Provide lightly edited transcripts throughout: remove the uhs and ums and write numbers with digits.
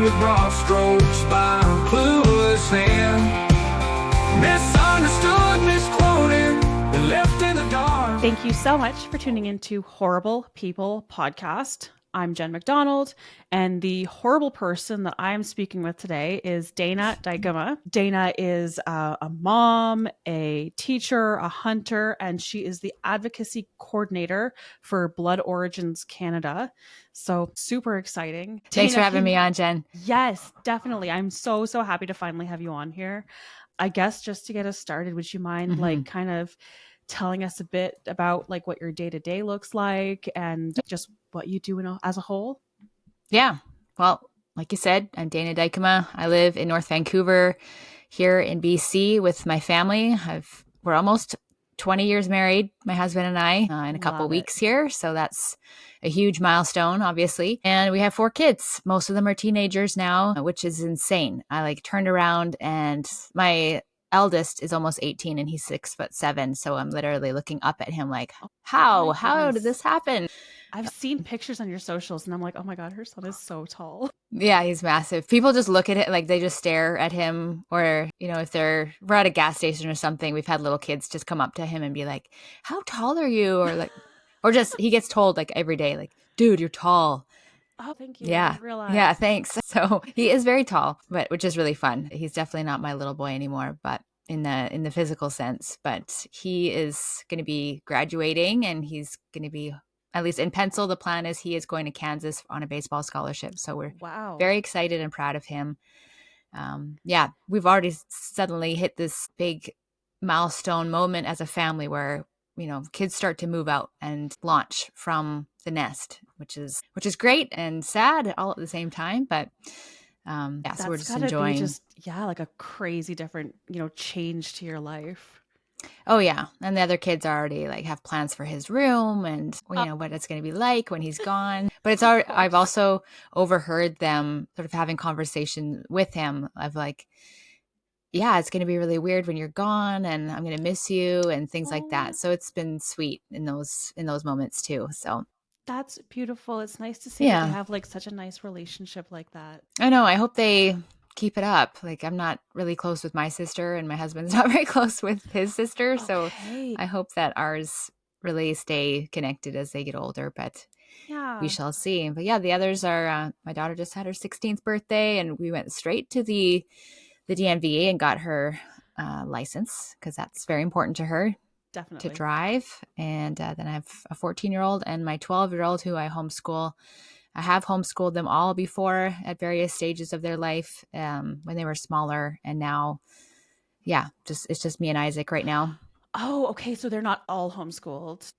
paint with broad strokes by a clueless hand. Misunderstood, misquoted, and left in the dark. Thank you so much for tuning into Horrible People Podcast. I'm Jen McDonald, and the horrible person that I'm speaking with today is Dana Dykema. Dana is a mom, a teacher, a hunter, and she is the advocacy coordinator for Blood Origins Canada. So super exciting. Thanks for having me on, Jen. Yes, definitely. I'm so happy to finally have you on here. I guess just to get us started, would you mind like kind of telling us a bit about like what your day-to-day looks like and just what you do as a whole? Yeah. Well, like you said, I'm Dana Dykema. I live in North Vancouver here in BC with my family. We're almost 20 years married, my husband and I, in a couple weeks here. So that's a huge milestone, obviously. And we have 4 kids. Most of them are teenagers now, which is insane. I like turned around and my eldest is almost 18 and he's 6'7". So I'm literally looking up at him like, how did this happen? I've seen pictures on your socials and I'm like, oh my God, her son is so tall. Yeah, he's massive. People just look at it like they just stare at him, or, you know, if we're at a gas station or something, we've had little kids just come up to him and be like, how tall are you? Or like, or just, he gets told like every day, like, dude, you're tall. Oh, thank you. Yeah. I didn't realize. Yeah, thanks. So he is very tall, which is really fun. He's definitely not my little boy anymore, but in the physical sense, but he is going to be graduating and he's going to be, at least in pencil, the plan is he is going to Kansas on a baseball scholarship. So we're very excited and proud of him. Yeah, we've already suddenly hit this big milestone moment as a family where, you know, kids start to move out and launch from the nest, which is great and sad all at the same time. But yeah, so we're just enjoying. Like a crazy different, you know, change to your life. Oh yeah, and the other kids already like have plans for his room and you know what it's going to be like when he's gone. But it's already, I've also overheard them sort of having conversation with him of like, yeah, it's going to be really weird when you're gone and I'm going to miss you and things like that. So it's been sweet in those moments too. So that's beautiful. It's nice to see that they have like such a nice relationship like that. I know. I hope they keep it up. Like I'm not really close with my sister and my husband's not very close with his sister. Okay. So I hope that ours really stay connected as they get older, but we shall see. But yeah, the others are, my daughter just had her 16th birthday and we went straight to the DMV and got her license because that's very important to her. Definitely. To drive. And then I have a 14-year-old and my 12-year-old who I homeschool. I have homeschooled them all before at various stages of their life when they were smaller. And now, yeah, it's just me and Isaac right now. Oh, okay. So they're not all homeschooled.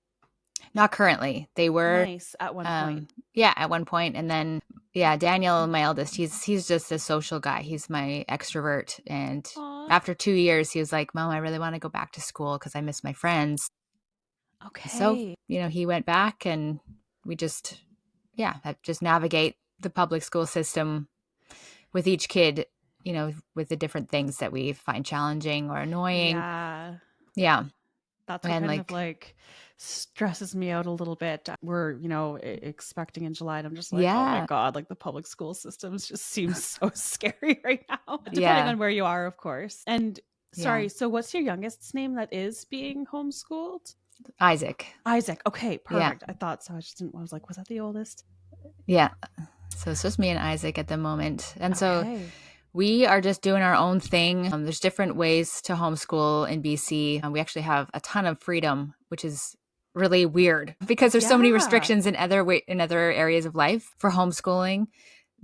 Not currently. They were nice at one point. Yeah, at one point. And then, yeah, Daniel, my eldest, he's just a social guy. He's my extrovert. And after 2 years, he was like, Mom, I really want to go back to school because I miss my friends. Okay. So, you know, he went back and we just navigate the public school system with each kid, you know, with the different things that we find challenging or annoying. Yeah. That's what kind of like stresses me out a little bit. We're, you know, expecting in July and I'm just like, oh my God, like the public school systems just seem so scary right now, depending on where you are, of course. And sorry, so what's your youngest's name that is being homeschooled? Isaac. Okay, perfect. Yeah. I thought so. I was like, was that the oldest? Yeah. So it's just me and Isaac at the moment. And so we are just doing our own thing. There's different ways to homeschool in BC. We actually have a ton of freedom, which is really weird because there's so many restrictions in other areas of life for homeschooling.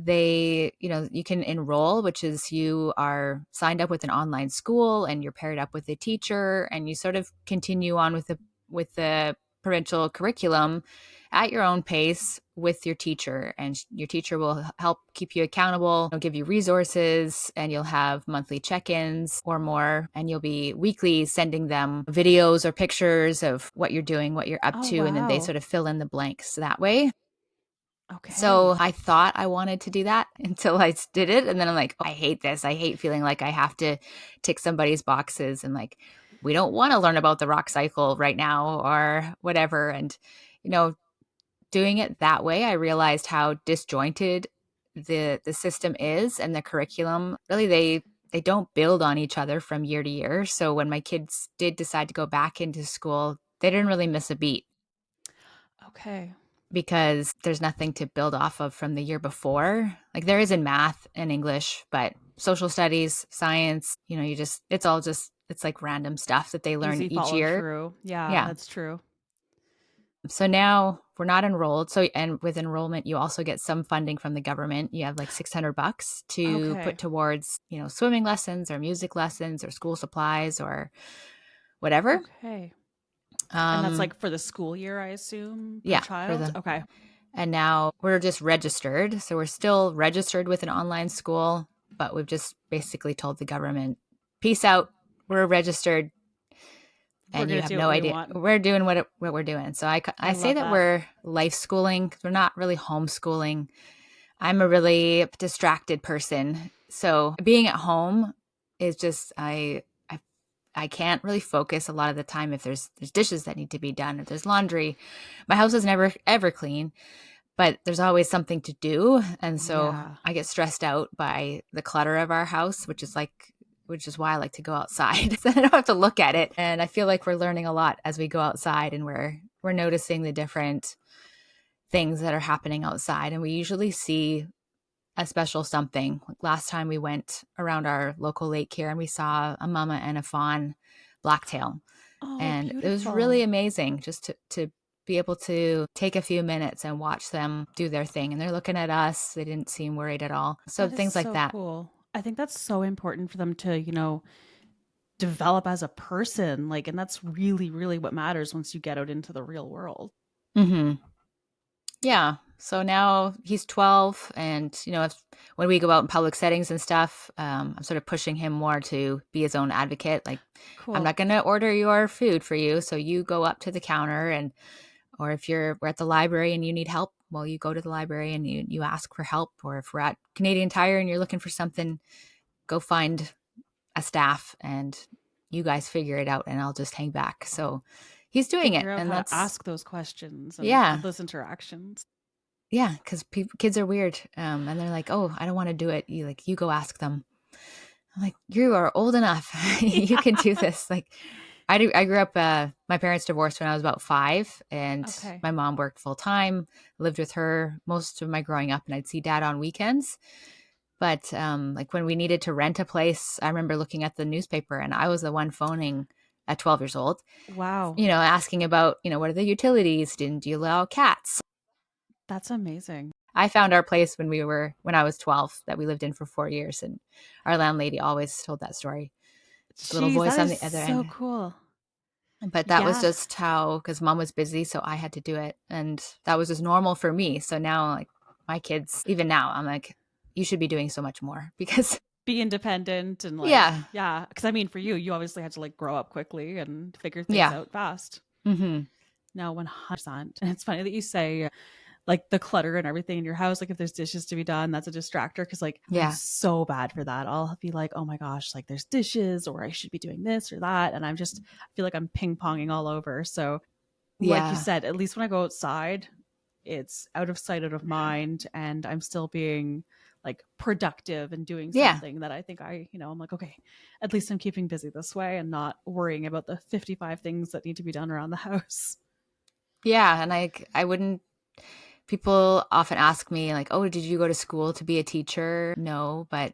You can enroll, which is you are signed up with an online school and you're paired up with a teacher and you sort of continue on with the provincial curriculum at your own pace with your teacher, and your teacher will help keep you accountable. They'll give you resources and you'll have monthly check-ins or more, and you'll be weekly sending them videos or pictures of what you're doing, what you're up to, and then they sort of fill in the blanks that way. Okay. So I thought I wanted to do that until I did it. And then I'm like, I hate this. I hate feeling like I have to tick somebody's boxes and like, we don't want to learn about the rock cycle right now or whatever. And, you know, doing it that way, I realized how disjointed the system is and the curriculum, really they don't build on each other from year to year. So when my kids did decide to go back into school, they didn't really miss a beat. Okay. Because there's nothing to build off of from the year before. Like there is in math and English, but social studies, science, it's like random stuff that they learn Easy each follow year. through. Yeah, Yeah. that's true. So now we're not enrolled. So, and with enrollment, you also get some funding from the government. You have like $600 to Okay. put towards, swimming lessons or music lessons or school supplies or whatever. Okay. And that's like for the school year, I assume, per child? Okay. And now we're just registered. So we're still registered with an online school, but we've just basically told the government, peace out. We're registered. And you have no idea. We're doing what we're doing. So I say that we're life schooling because we're not really homeschooling. I'm a really distracted person. So being at home is just, I can't really focus a lot of the time if there's dishes that need to be done, if there's laundry. My house is never, ever clean, but there's always something to do. And so I get stressed out by the clutter of our house, which is why I like to go outside. So I don't have to look at it. And I feel like we're learning a lot as we go outside and we're noticing the different things that are happening outside. And we usually see a special something. Last time we went around our local lake here and we saw a mama and a fawn blacktail. Oh, and beautiful. It was really amazing just to be able to take a few minutes and watch them do their thing. And they're looking at us. They didn't seem worried at all. So things like that. Cool. I think that's so important for them to, develop as a person. And that's really, really what matters once you get out into the real world. Mm-hmm. Yeah. So now he's 12 and, when we go out in public settings and stuff, I'm sort of pushing him more to be his own advocate. Like, cool. I'm not going to order your food for you. So you go up to the counter or if we're at the library and you need help, well, you go to the library and you ask for help. Or if we're at Canadian Tire and you're looking for something, go find a staff and you guys figure it out and I'll just hang back. So he's doing it. And that's ask those questions. And have those interactions. Yeah, because kids are weird, and they're like, "Oh, I don't want to do it." You go ask them. I'm like, "You are old enough; you can do this." Like, I grew up. My parents divorced when I was about 5, and my mom worked full time. Lived with her most of my growing up, and I'd see dad on weekends. But like when we needed to rent a place, I remember looking at the newspaper, and I was the one phoning at 12 years old. Wow. Asking about what are the utilities? Didn't you allow cats? That's amazing. I found our place when I was 12 that we lived in for 4 years. And our landlady always told that story. Jeez, little voice on the other end. So cool. But that was just because mom was busy. So I had to do it. And that was just normal for me. So now like my kids, even now, I'm like, you should be doing so much more because be independent and yeah. Because for you obviously had to grow up quickly and figure things out fast. Mm-hmm. No, 100%. And it's funny that you say the clutter and everything in your house, if there's dishes to be done, that's a distractor. Because I'm so bad for that. I'll be like, oh my gosh, there's dishes or I should be doing this or that. And I feel like I'm ping ponging all over. So like you said, at least when I go outside, it's out of sight, out of mind. And I'm still being productive and doing something that I think I'm like, okay, at least I'm keeping busy this way and not worrying about the 55 things that need to be done around the house. Yeah. And I wouldn't, people often ask me oh, did you go to school to be a teacher? No, but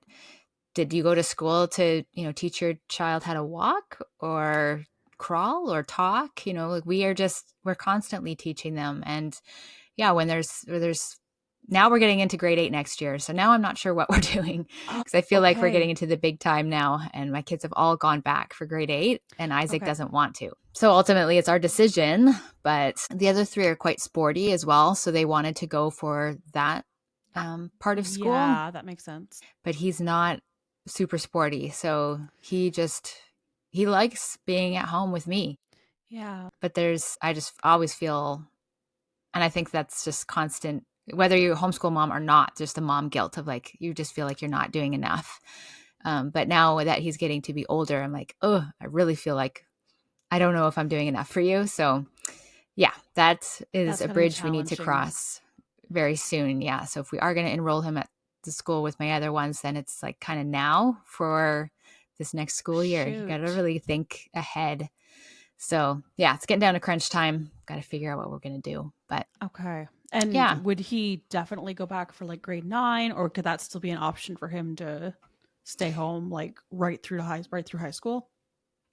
did you go to school to, teach your child how to walk or crawl or talk? We're constantly teaching them. And when there's now we're getting into grade 8 next year. So now I'm not sure what we're doing because I feel like we're getting into the big time now. And my kids have all gone back for grade 8 and Isaac doesn't want to. So ultimately it's our decision, but the other 3 are quite sporty as well. So they wanted to go for that part of school. Yeah, that makes sense. But he's not super sporty. So he likes being at home with me. Yeah. But I just always feel, and I think that's just constant, whether you're a homeschool mom or not, just the mom guilt of you just feel like you're not doing enough. But now that he's getting to be older, I'm like, oh, I really feel like I don't know if I'm doing enough for you. So yeah, that's a bridge we need to cross very soon. Yeah. So if we are going to enroll him at to school with my other ones, then it's like kind of now for this next school year. You got to really think ahead. So yeah, it's getting down to crunch time. Got to figure out what we're going to do. But okay. And would he definitely go back for like grade 9, or could that still be an option for him to stay home like right through high school?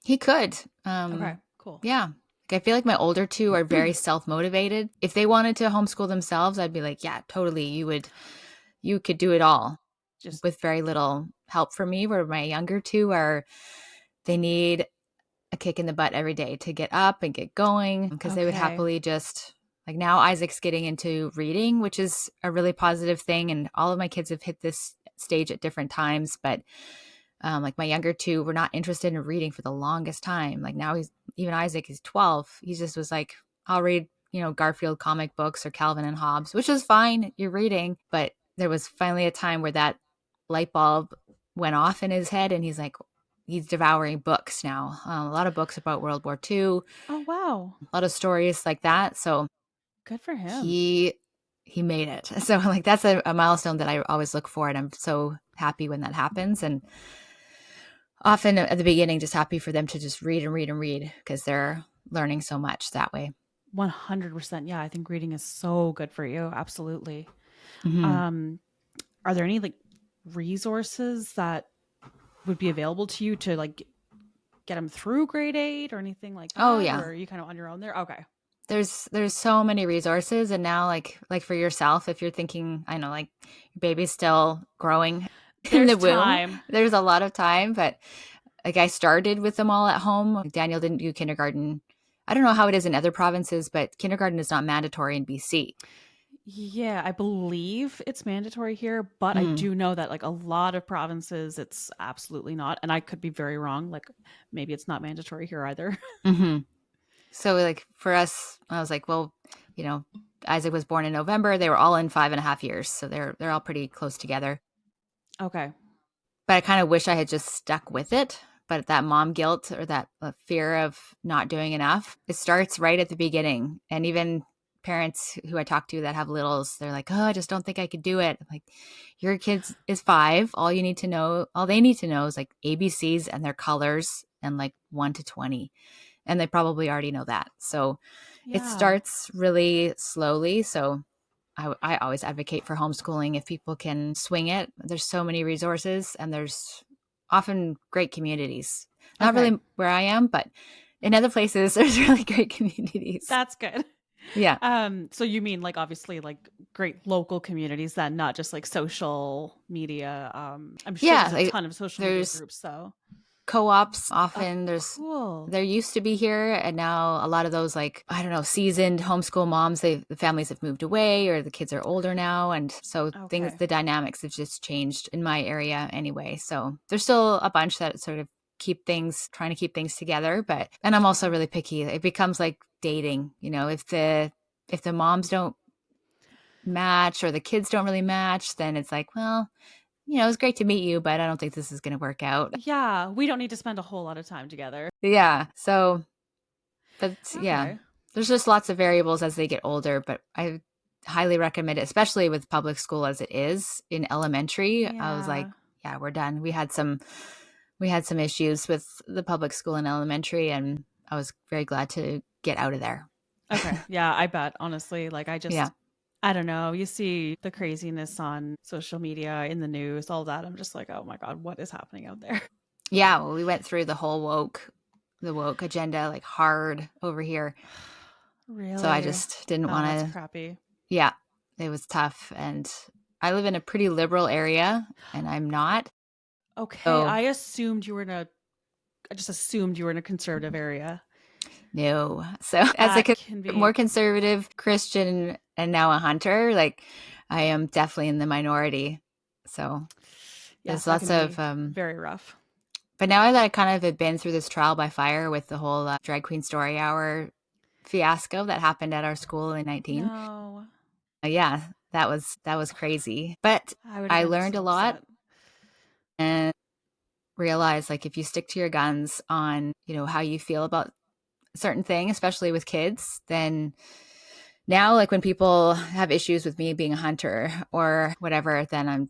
He could. Okay, cool. Yeah. I feel like my older two are very self-motivated. If they wanted to homeschool themselves, I'd be like, yeah, totally. You could do it all just with very little help from me. Where my younger two they need a kick in the butt every day to get up and get going, because they would happily just, like, now Isaac's getting into reading, which is a really positive thing. And all of my kids have hit this stage at different times, but like my younger two were not interested in reading for the longest time. Like now even Isaac is 12. He just was like, I'll read, Garfield comic books or Calvin and Hobbes, which is fine. You're reading. But there was finally a time where that light bulb went off in his head, and he's devouring books now. A lot of books about World War II. Oh, wow. A lot of stories like that. So good for him. He made it. So like that's a milestone that I always look for. And I'm so happy when that happens. And often at the beginning, just happy for them to just read and read and read, because they're learning so much that way. 100%. Yeah, I think reading is so good for you. Absolutely. Mm-hmm. Are there any like resources that would be available to you to like get them through grade 8 or anything like that? Oh yeah. Or are you kind of on your own there? Okay. There's so many resources. And now like for yourself, if you're thinking, I know like your baby's still growing in the womb, there's a lot of time. But like I started with them all at home. Daniel didn't do kindergarten. I don't know how it is in other provinces, but kindergarten is not mandatory in BC. Yeah, I believe it's mandatory here, but I do know that like a lot of provinces, it's absolutely not. And I could be very wrong. Like maybe it's not mandatory here either. Mm-hmm. So like for us, I was like, well, Isaac was born in November. They were all in 5.5 years. So they're all pretty close together. Okay. But I kind of wish I had just stuck with it. But that mom guilt or that fear of not doing enough, it starts right at the beginning. And even parents who I talk to that have littles, they're like, oh, I just don't think I could do it. I'm like, your kid is 5. All they need to know is like ABCs and their colors and like 1 to 20. And they probably already know that. So it starts really slowly. So I always advocate for homeschooling if people can swing it. There's so many resources, and there's often great communities. Not really where I am, but in other places, there's really great communities. That's good. Yeah. So you mean like obviously like great local communities, then not just like social media. I'm sure there's a ton of social media groups. So co-ops often there used to be here, and now a lot of those, like, I don't know, seasoned homeschool moms, the families have moved away or the kids are older now, and so the dynamics have just changed in my area anyway. So there's still a bunch that sort of trying to keep things together, and I'm also really picky. It becomes like dating, if the moms don't match or the kids don't really match, then it's like, well, it was great to meet you, but I don't think this is going to work out. Yeah, we don't need to spend a whole lot of time together. Yeah. So, but yeah, there's just lots of variables as they get older, but I highly recommend it, especially with public school as it is in elementary. Yeah. I was like, yeah, we're done. We had some issues with the public school in elementary, and I was very glad to get out of there. Okay. Yeah, I bet. Honestly, like I don't know. You see the craziness on social media, in the news, all that. I'm just like, oh my God, what is happening out there? Yeah, well, we went through the whole woke agenda like hard over here. Really? So I just didn't want to. That's crappy. Yeah, it was tough, and I live in a pretty liberal area, and I'm not. Okay, so, I just assumed you were in a conservative area. No. So as a more conservative Christian and now a hunter, like I am definitely in the minority. So there's lots of very rough. But now that I kind of have been through this trial by fire with the whole drag queen story hour fiasco that happened at our school in 2019. No. Yeah, that was crazy. But I learned a lot and realized, like, if you stick to your guns on, how you feel about certain thing, especially with kids, then now, like, when people have issues with me being a hunter or whatever, then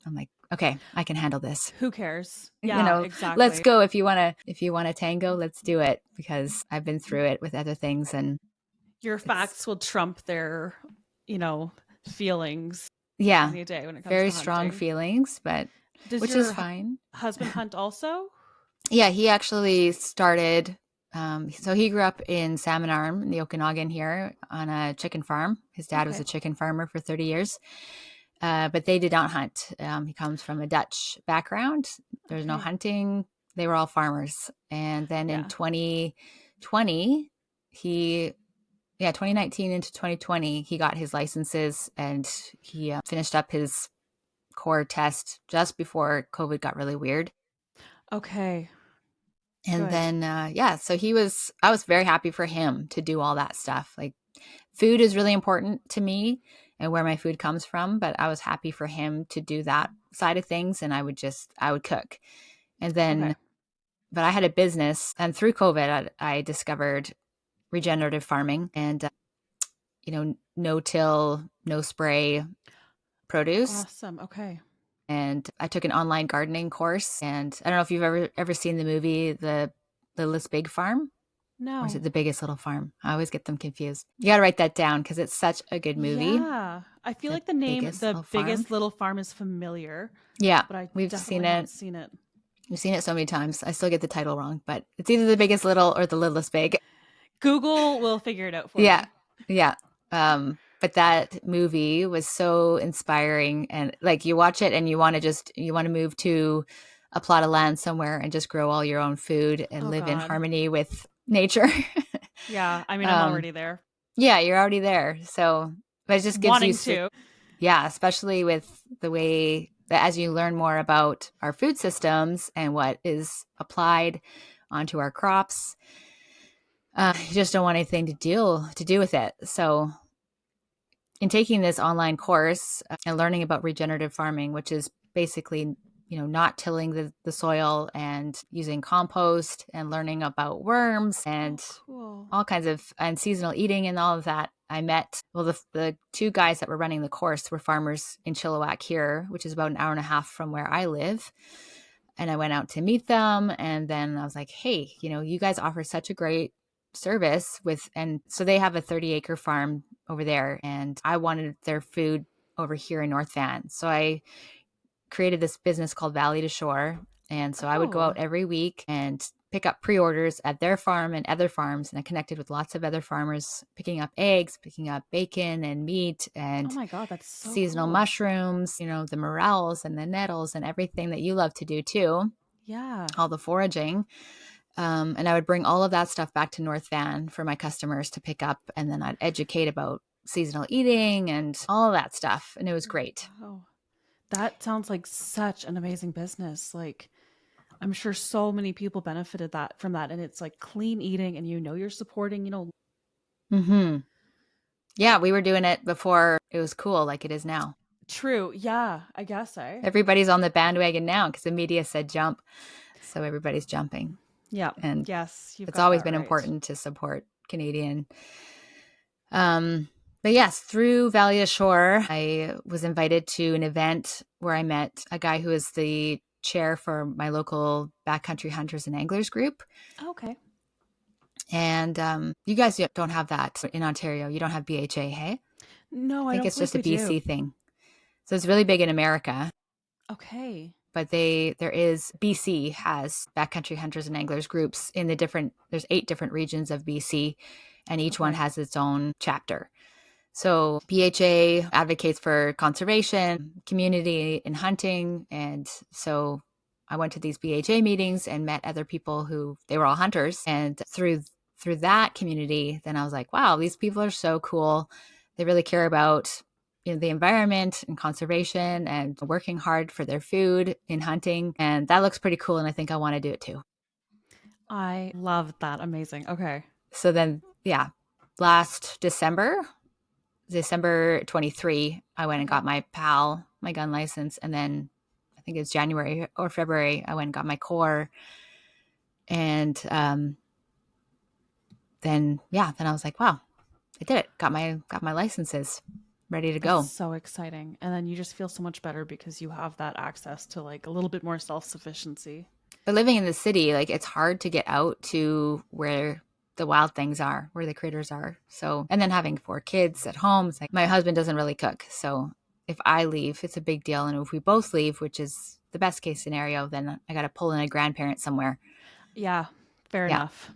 I'm like, okay, I can handle this. Who cares? You Yeah, know, exactly. let's go. If you want to tango, let's do it, because I've been through it with other things, and your facts will trump their, feelings yeah, any day when it comes very to strong hunting. feelings, but Does which your is fine. husband hunt also? Yeah, he actually started. So he grew up in Salmon Arm in the Okanagan here on a chicken farm. His dad was Okay. a chicken farmer for 30 years, but they did not hunt. He comes from a Dutch background. There's no Okay. hunting. They were all farmers. And then in Yeah. 2020, 2019 into 2020, he got his licenses, and he finished up his core test just before COVID got really weird. Okay. And Good. then, so I was very happy for him to do all that stuff. Like, food is really important to me and where my food comes from, but I was happy for him to do that side of things. And I would cook. And then, Okay. but I had a business, and through COVID, I discovered regenerative farming and, no till, no spray produce. Awesome. Okay. And I took an online gardening course. And I don't know if you've ever seen the movie, The Littlest Big Farm. Or is No. it The Biggest Little Farm? I always get them confused. You got to write that down because it's such a good movie. Yeah. I feel The like the name Biggest The Little Farm. Biggest Little Farm is familiar, Yeah, but I we've definitely seen haven't it. seen it. We've seen it so many times. I still get the title wrong, but it's either The Biggest Little or The Littlest Big. Google will figure it out for Yeah, me. yeah. But that movie was so inspiring, and like, you watch it and you want to move to a plot of land somewhere and just grow all your own food and Oh live in God. harmony with nature. Yeah. I mean, I'm already there. Yeah, you're already there. So, but it just gives you, Wanting to. yeah, especially with the way that as you learn more about our food systems and what is applied onto our crops, you just don't want anything to do with it. So, in taking this online course and learning about regenerative farming, which is basically, not tilling the soil and using compost, and learning about worms and Cool. all kinds of, and seasonal eating and all of that, I met, well, the two guys that were running the course were farmers in Chilliwack here, which is about an hour and a half from where I live. And I went out to meet them. And then I was like, hey, you guys offer such a great service and so they have a 30-acre farm over there, and I wanted their food over here in North Van. So I created this business called Valley to Shore. And so I would go out every week and pick up pre-orders at their farm and other farms. And I connected with lots of other farmers, picking up eggs, picking up bacon and meat and Oh my God, that's so seasonal cool. mushrooms, the morels and the nettles and everything that you love to do too. Yeah. All the foraging. And I would bring all of that stuff back to North Van for my customers to pick up. And then I'd educate about seasonal eating and all of that stuff. And it was great. Oh, that sounds like such an amazing business. Like, I'm sure so many people benefited from that. And it's like clean eating, and you're supporting, Mm-hmm. Yeah, we were doing it before it was cool like it is now. True. Yeah, I guess Everybody's on the bandwagon now because the media said jump. So everybody's jumping. Yeah. And yes, it's always been important to support Canadian. But yes, through Valley Ashore, I was invited to an event where I met a guy who is the chair for my local backcountry hunters and anglers group. Okay. And you guys don't have that in Ontario. You don't have BHA, hey? No, I think don't it's just a believe we BC do. thing. So it's really big in America. Okay. But BC has backcountry hunters and anglers groups in there's 8 different regions of BC, and each one has its own chapter. So BHA advocates for conservation, community, and hunting. And so I went to these BHA meetings and met other people they were all hunters. And through that community, then I was like, wow, these people are so cool. They really care about the environment and conservation and working hard for their food in hunting. And that looks pretty cool. And I think I want to do it too. I love that. Amazing. Okay. So then, yeah, last December 23, I went and got my gun license. And then I think it's January or February, I went and got my core. And then I was like, wow, I did it. Got my licenses. ready to That's go. so exciting. And then you just feel so much better because you have that access to like a little bit more self-sufficiency. But living in the city, like it's hard to get out to where the wild things are, where the critters are. So, and then having 4 kids at home, it's like my husband doesn't really cook. So if I leave, it's a big deal. And if we both leave, which is the best case scenario, then I got to pull in a grandparent somewhere. Yeah, fair Yeah. enough.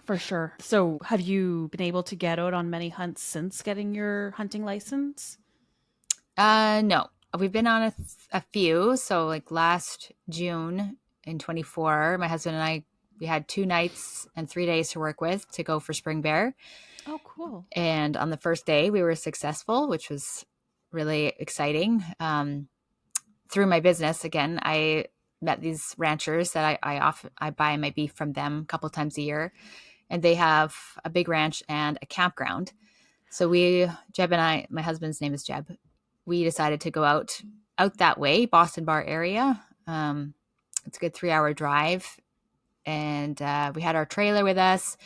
For sure. So, have you been able to get out on many hunts since getting your hunting license? No, we've been on a few. So like last June in 24, my husband and I, we had 2 nights and 3 days to work with to go for spring bear. Oh, cool. And on the first day we were successful, which was really exciting. Through my business, again, I met these ranchers that I buy my beef from them a couple times a year, and they have a big ranch and a campground. So Jeb and I, my husband's name is Jeb, we decided to go out that way, Boston Bar area. It's a good 3-hour drive, and we had our trailer with us.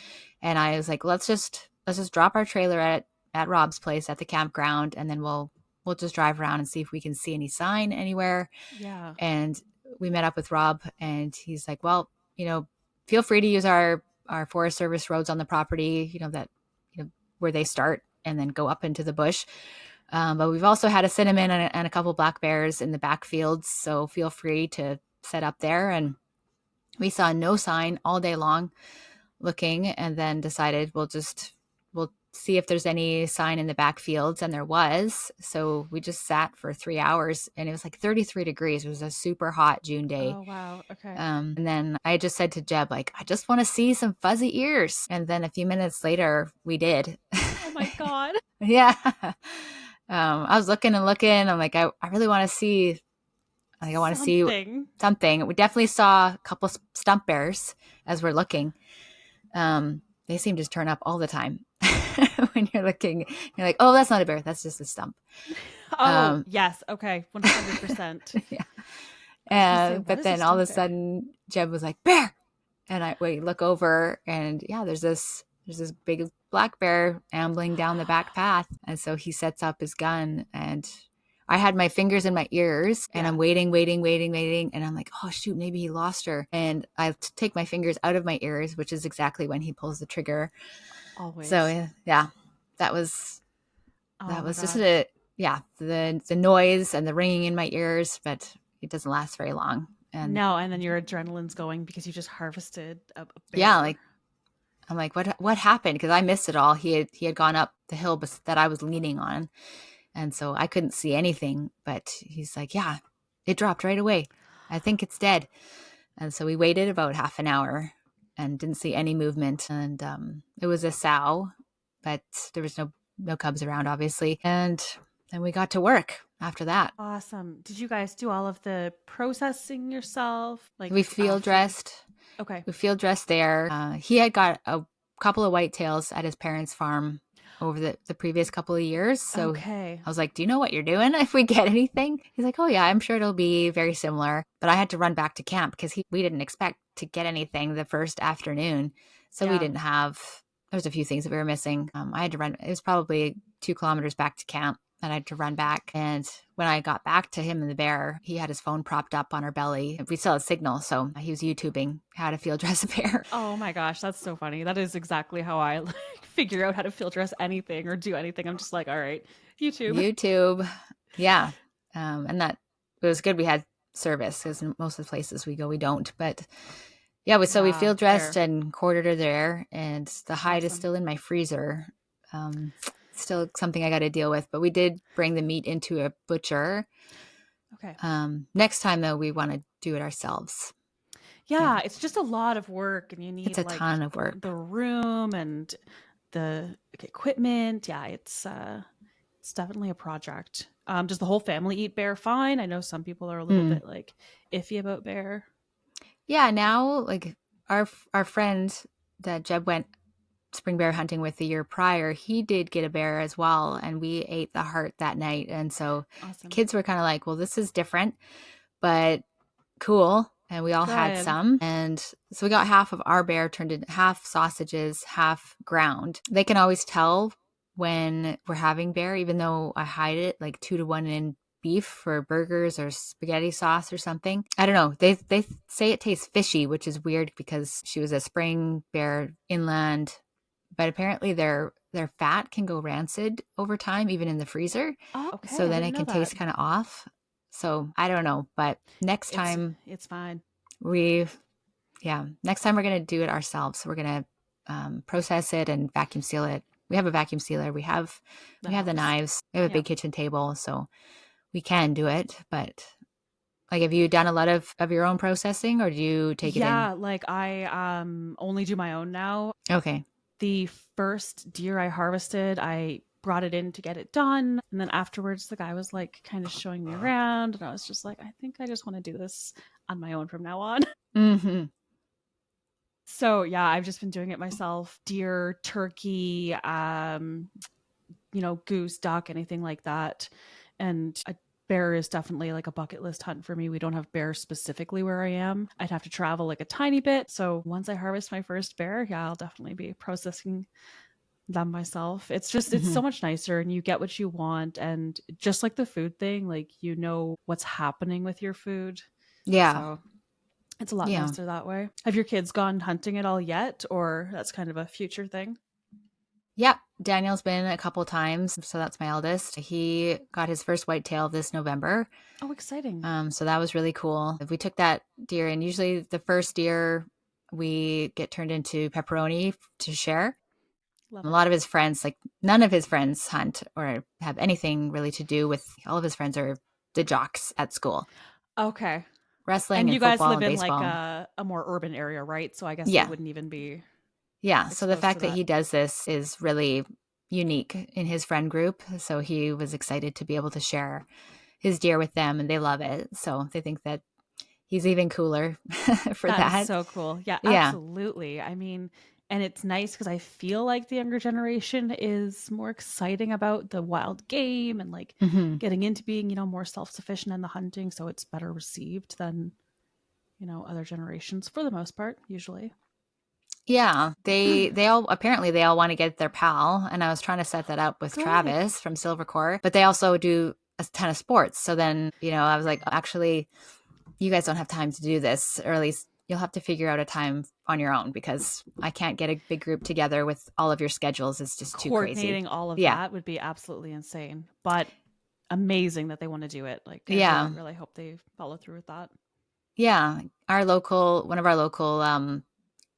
And I was like, let's just drop our trailer at Rob's place at the campground, and then we'll just drive around and see if we can see any sign anywhere. Yeah. And we met up with Rob, and he's like, well, feel free to use our Forest Service roads on the property, where they start, and then go up into the bush. But we've also had a cinnamon and a couple black bears in the back fields. So feel free to set up there. And we saw no sign all day long looking, and then decided we'll see if there's any sign in the back fields. And there was. So we just sat for 3 hours, and it was like 33 degrees. It was a super hot June day. Oh, wow. Okay. And then I just said to Jeb, like, I just want to see some fuzzy ears. And then a few minutes later, we did. Oh my God. Yeah. I was looking and looking. I'm like, I really want to see, I want to see something. We definitely saw a couple stump bears as we're looking. They seem to turn up all the time. When you're looking, you're like, oh, that's not a bear. That's just a stump. Oh, yes. Okay. 100%. Yeah. But then all of a sudden, Jeb was like, bear. And we look over, and yeah, there's this big black bear ambling down the back path. And so he sets up his gun, and I had my fingers in my ears, and I'm waiting. And I'm like, oh shoot, maybe he lost her. And I take my fingers out of my ears, which is exactly when he pulls the trigger. Always. So yeah, that was just the noise and the ringing in my ears, but it doesn't last very long. And then your adrenaline's going because you just harvested a bear. Yeah, like I'm like, what happened? Because I missed it all. He had gone up the hill that I was leaning on, and so I couldn't see anything. But he's like, yeah, it dropped right away. I think it's dead. And so we waited about half an hour and didn't see any movement. And it was a sow, but there was no cubs around, obviously. And then we got to work after that. Awesome. Did you guys do all of the processing yourself? Like we field dressed. Okay. We field dressed there. He had got a couple of whitetails at his parents' farm over the previous couple of years. So I was like, do you know what you're doing if we get anything? He's like, oh yeah, I'm sure it'll be very similar. But I had to run back to camp because we didn't expect to get anything the first afternoon. So we didn't have, there was a few things that we were missing. I had to run, it was probably 2 kilometers back to camp. And I had to run back. And when I got back to him and the bear, he had his phone propped up on our belly. We still had signal. So he was YouTubing how to field dress a bear. Oh my gosh, that's so funny. That is exactly how I figure out how to field dress anything or do anything. I'm just like, all right, YouTube. Yeah. And that it was good. We had service because most of the places we go, we don't. But yeah, we field dressed and quartered her there. And the hide is still in my freezer. Still something I got to deal with, but we did bring the meat into a butcher. Okay. Next time though, we want to do it ourselves. Yeah, it's just a lot of work, and you need it's a ton of work. The room and the equipment. Yeah, it's definitely a project. Does the whole family eat bear fine? I know some people are a little bit like iffy about bear. Yeah, now like our friend that Jeb went spring bear hunting with the year prior, he did get a bear as well, and we ate the heart that night. And so kids were kind of like, well, this is different but cool, and we all had some. And so we got half of our bear turned into half sausages, half ground. They can always tell when we're having bear, even though I hide it like 2-to-1 in beef for burgers or spaghetti sauce or something. I don't know. They say it tastes fishy, which is weird because she was a spring bear inland, but apparently their fat can go rancid over time, even in the freezer. Oh, okay. So I then didn't it know can that. taste kind of off. So I don't know, but next time It's fine. next time we're going to do it ourselves. We're going to process it and vacuum seal it. We have a vacuum sealer. We have the helps. knives. We have a Yeah. big kitchen table, so we can do it. But like, have you done a lot of your own processing, or do you take it in? Yeah, like I only do my own now. Okay. The first deer I harvested, I brought it in to get it done. And then afterwards, the guy was like kind of showing me around. And I was just like, I think I just want to do this on my own from now on. Mm-hmm. So yeah, I've just been doing it myself. Deer, turkey, goose, duck, anything like that. And a bear is definitely like a bucket list hunt for me. We don't have bears specifically where I am. I'd have to travel like a tiny bit. So once I harvest my first bear, yeah, I'll definitely be processing them myself. It's just, it's so much nicer and you get what you want. And just like the food thing, like, what's happening with your food. Yeah. So it's a lot nicer that way. Have your kids gone hunting at all yet? Or that's kind of a future thing? Yep. Daniel's been a couple times. So that's my eldest. He got his first whitetail this November. Oh, exciting. So that was really cool. We took that deer, and usually the first deer we get turned into pepperoni to share. A lot of his friends, like none of his friends hunt or have anything really to do with, all of his friends are the jocks at school. Okay. Wrestling and and you guys football live and in baseball. like a more urban area, right? So I guess Yeah. it wouldn't even be. Yeah. So the fact that he does this is really unique in his friend group. So he was excited to be able to share his deer with them, and they love it. So they think that he's even cooler for that. That's so cool. Yeah, absolutely. I mean, and it's nice because I feel like the younger generation is more exciting about the wild game and like getting into being, more self-sufficient in the hunting. So it's better received than, other generations for the most part, usually. Yeah, they all want to get their pal, and I was trying to set that up with Travis from Silvercore, but they also do a ton of sports. So then, I was like, actually, you guys don't have time to do this, or at least you'll have to figure out a time on your own, because I can't get a big group together with all of your schedules. It's just too crazy. Coordinating all of that would be absolutely insane, but amazing that they want to do it. Like, I really hope they follow through with that. Yeah, one of our local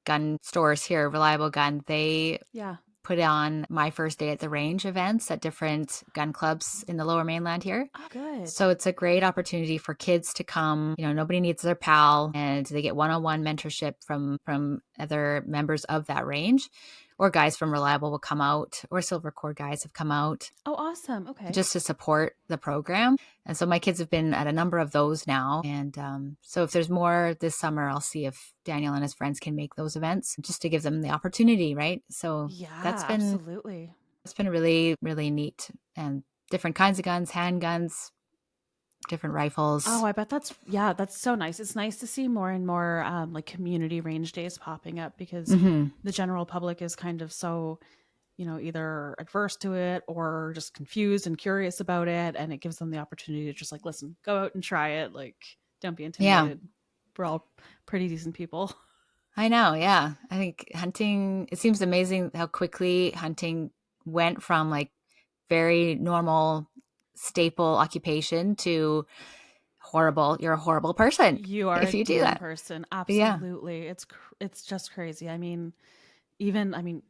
gun stores here, Reliable Gun, they put on My First Day at the Range events at different gun clubs in the Lower Mainland here. Oh, good. So it's a great opportunity for kids to come. Nobody needs their pal, and they get one-on-one mentorship from other members of that range, or guys from Reliable will come out, or Silver Cord guys have come out. Oh, awesome. Okay. Just to support the program. And so my kids have been at a number of those now. And so if there's more this summer, I'll see if Daniel and his friends can make those events, just to give them the opportunity, right? So absolutely. It's been really, really neat. And different kinds of guns, handguns, different rifles. Oh, I bet that's so nice. It's nice to see more and more like community range days popping up, because the general public is kind of so, either adverse to it or just confused and curious about it. And it gives them the opportunity to just like, listen, go out and try it. Like, don't be intimidated. Yeah. We're all pretty decent people. I know. Yeah. I think hunting, it seems amazing how quickly hunting went from like very normal staple occupation to horrible. You're a horrible person. You are if you do that person. Absolutely. Yeah. It's just crazy. I mean,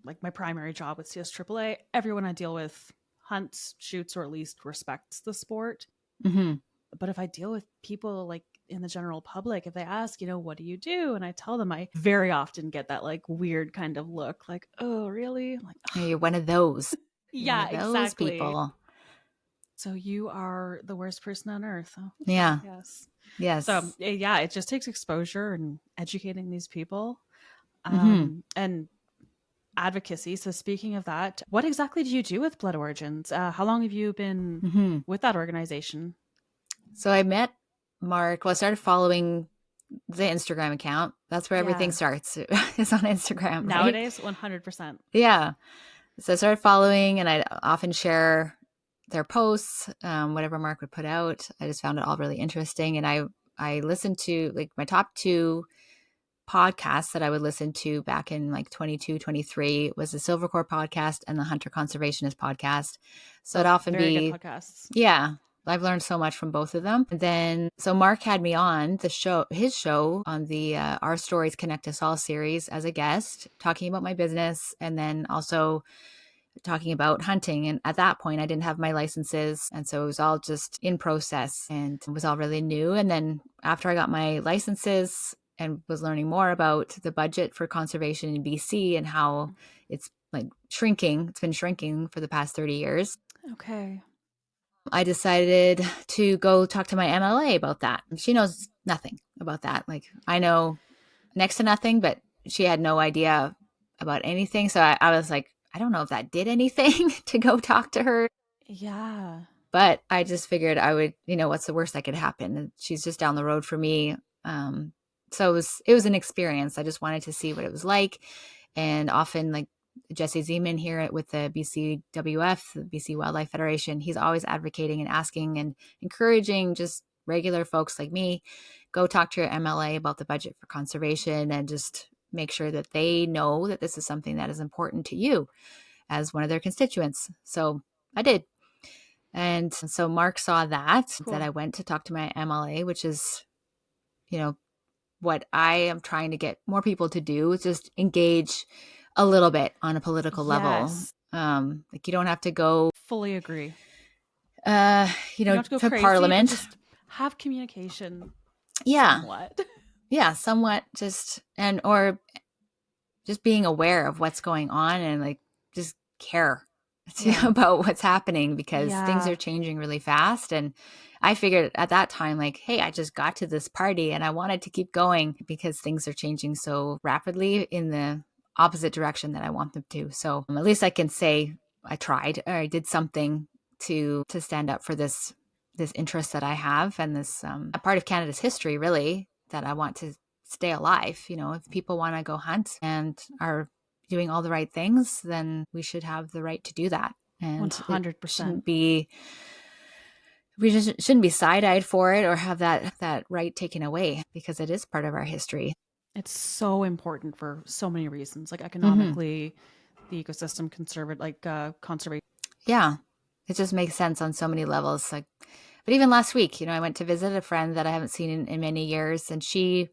like my primary job with CSAAA, everyone I deal with hunts, shoots, or at least respects the sport. But if I deal with people like in the general public, if they ask, what do you do? And I tell them, I very often get that like weird kind of look, like, oh, really? I'm like, oh. You're one of those. Yeah, exactly. People. So you are the worst person on earth. Oh, yeah. Yes. So yeah, it just takes exposure and educating these people. And advocacy. So speaking of that, what exactly do you do with Blood Origins? How long have you been with that organization? So I met Mark. Well, I started following the Instagram account. That's where everything starts. It's on Instagram. Nowadays, right? 100%. Yeah. So I started following, and I'd often share their posts, whatever Mark would put out. I just found it all really interesting. And I listened to like my top two podcasts that I would listen to back in like 22, 23 was the Silver Core podcast and the Hunter Conservationist podcast. So it'd often very be good podcasts. Yeah. I've learned so much from both of them. And then, so Mark had me on his show on the Our Stories Connect Us All series as a guest, talking about my business and then also talking about hunting. And at that point, I didn't have my licenses. And so it was all just in process and it was all really new. And then after I got my licenses and was learning more about the budget for conservation in BC and how it's like shrinking, it's been shrinking for the past 30 years. Okay. I decided to go talk to my MLA about that. She knows nothing about that. Like I know next to nothing, but she had no idea about anything. So I was like, I don't know if that did anything to go talk to her. Yeah. But I just figured I would, what's the worst that could happen? She's just down the road for me. So it was an experience. I just wanted to see what it was like. And often like Jesse Zeman here with the BCWF, the BC Wildlife Federation, he's always advocating and asking and encouraging just regular folks like me, go talk to your MLA about the budget for conservation and just make sure that they know that this is something that is important to you as one of their constituents. So I did. And so Mark saw that I went to talk to my MLA, which is, what I am trying to get more people to do is just engage a little bit on a political level. Like you don't have to go. Fully agree. You don't have to go to crazy, Parliament. Just have communication. Yeah. Somewhat. Yeah, somewhat or just being aware of what's going on and like just care about what's happening because things are changing really fast. And I figured at that time, like, hey, I just got to this party and I wanted to keep going because things are changing so rapidly in the opposite direction that I want them to. So at least I can say I tried or I did something to stand up for this interest that I have and this a part of Canada's history, really, that I want to stay alive. If people want to go hunt and are doing all the right things, then we should have the right to do that. And 100%. We just shouldn't be side-eyed for it or have that right taken away because it is part of our history. It's so important for so many reasons, like economically, the ecosystem conservation. Yeah, it just makes sense on so many levels. But even last week, I went to visit a friend that I haven't seen in many years, and she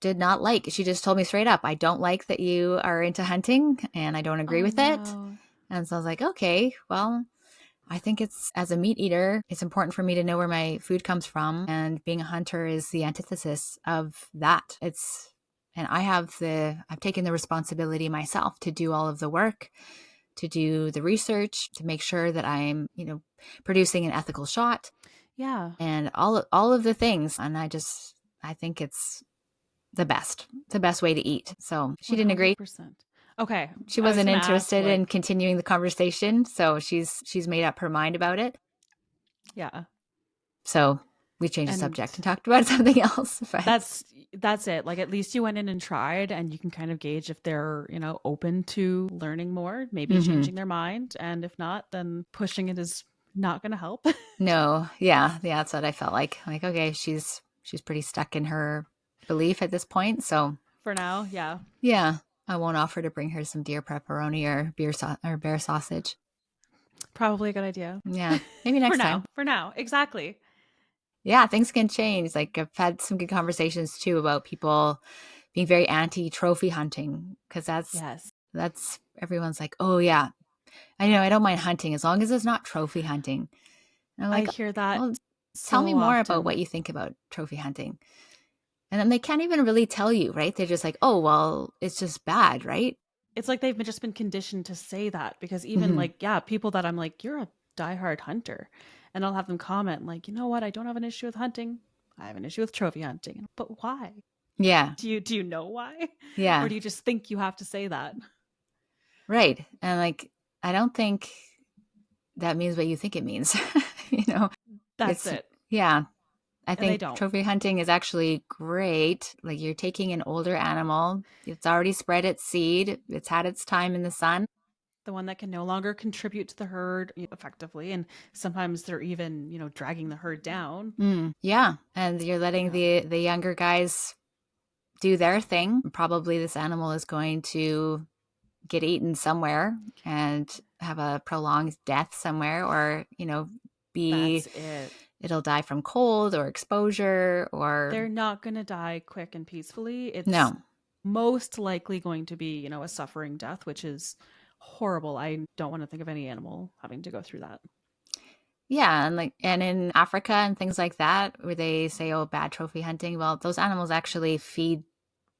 just told me straight up, I don't like that you are into hunting and I don't agree with it. And so I was like, okay, well, I think as a meat eater, it's important for me to know where my food comes from. And being a hunter is the antithesis of that. And I've taken the responsibility myself to do all of the work, to do the research, to make sure that I'm, producing an ethical shot. Yeah. And all of the things. And I think it's the best way to eat. So she didn't agree. 100%. Okay. She wasn't interested in continuing the conversation. So she's made up her mind about it. Yeah. So we changed the subject and talked about something else. That's it. Like at least you went in and tried and you can kind of gauge if they're, open to learning more, maybe changing their mind. And if not, then pushing it is not going to help. No. Yeah. Yeah. That's what I felt like. Like, okay, she's pretty stuck in her belief at this point. So for now. Yeah. Yeah. I won't offer to bring her some deer pepperoni or bear sausage. Probably a good idea. Yeah. Maybe next time. For now. Exactly. Yeah. Things can change. Like I've had some good conversations too about people being very anti-trophy hunting because that's everyone's like, oh yeah, I don't mind hunting as long as it's not trophy hunting. And I'm like, I hear that. Well, tell me more about what you think about trophy hunting. And then they can't even really tell you, right? They're just like, oh, well, it's just bad, right? It's like they've just been conditioned to say that because even people that I'm like, you're a diehard hunter. And I'll have them comment like, you know what? I don't have an issue with hunting. I have an issue with trophy hunting. But why? Yeah. Do you know why? Yeah. Or do you just think you have to say that? Right. And I don't think that means what you think it means. That's it. Yeah. I think trophy hunting is actually great. Like you're taking an older animal. It's already spread its seed. It's had its time in the sun. The one that can no longer contribute to the herd effectively. And sometimes they're even, dragging the herd down. Yeah. And you're letting the younger guys do their thing. Probably this animal is going to get eaten somewhere and have a prolonged death somewhere, or, That's it. It'll die from cold or exposure, or they're not going to die quick and peacefully. It's no. most likely going to be, a suffering death, which is horrible. I don't want to think of any animal having to go through that. Yeah, and in Africa and things like that, where they say, oh, bad trophy hunting, well, those animals actually feed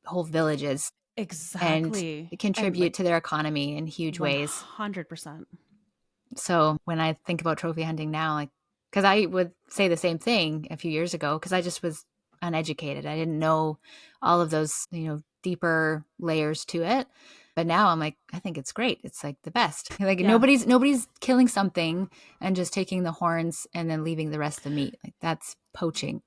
whole villages. Exactly. And contribute to their economy in huge ways. 100%. So when I think about trophy hunting now, because I would say the same thing a few years ago, because I just was uneducated. I didn't know all of those, deeper layers to it. But now I'm like, I think it's great. It's like the best. Like nobody's killing something and just taking the horns and then leaving the rest of the meat. Like that's poaching.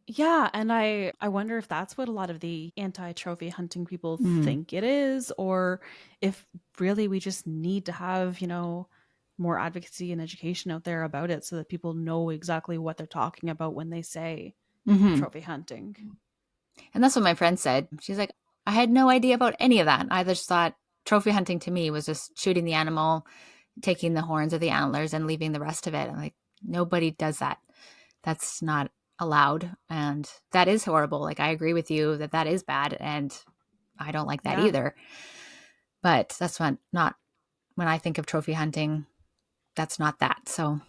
Yeah, and I wonder if that's what a lot of the anti-trophy hunting people think it is, or if really we just need to have, more advocacy and education out there about it so that people know exactly what they're talking about when they say trophy hunting. And that's what my friend said. She's like, I had no idea about any of that. I just thought trophy hunting to me was just shooting the animal, taking the horns or the antlers and leaving the rest of it. I'm like, nobody does that. That's not allowed. And that is horrible. Like, I agree with you that is bad. And I don't like that either. But that's not when I think of trophy hunting, that's not that. So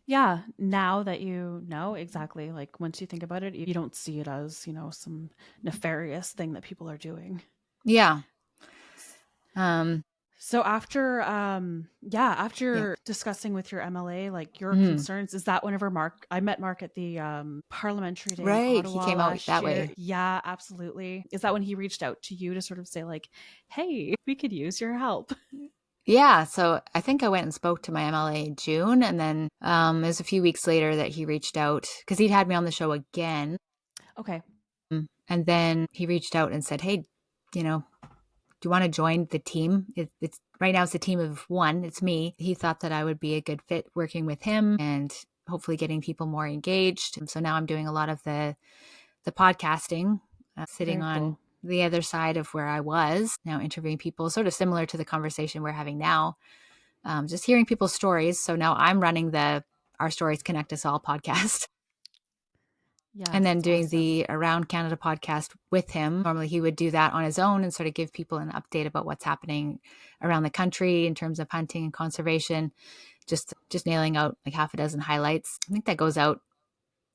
yeah, now that you know exactly, like once you think about it, you don't see it as, some nefarious thing that people are doing. Yeah. So after discussing with your MLA, like your concerns, is that whenever I met Mark at the parliamentary day in Ottawa, he came out that way. Yeah, absolutely. Is that when he reached out to you to sort of say like, hey, we could use your help? Yeah, so I think I went and spoke to my MLA in June, and then it was a few weeks later that he reached out because he'd had me on the show again. Okay. And then he reached out and said, hey, do you want to join the team? It's right now it's a team of one. It's me. He thought that I would be a good fit working with him and hopefully getting people more engaged. And so now I'm doing a lot of the podcasting, sitting on the other side of where I was, now interviewing people, sort of similar to the conversation we're having now, just hearing people's stories. So now I'm running the Our Stories Connect Us All podcast. Yeah, and then doing the Around Canada podcast with him. Normally he would do that on his own and sort of give people an update about what's happening around the country in terms of hunting and conservation, just nailing out like half a dozen highlights. I think that goes out,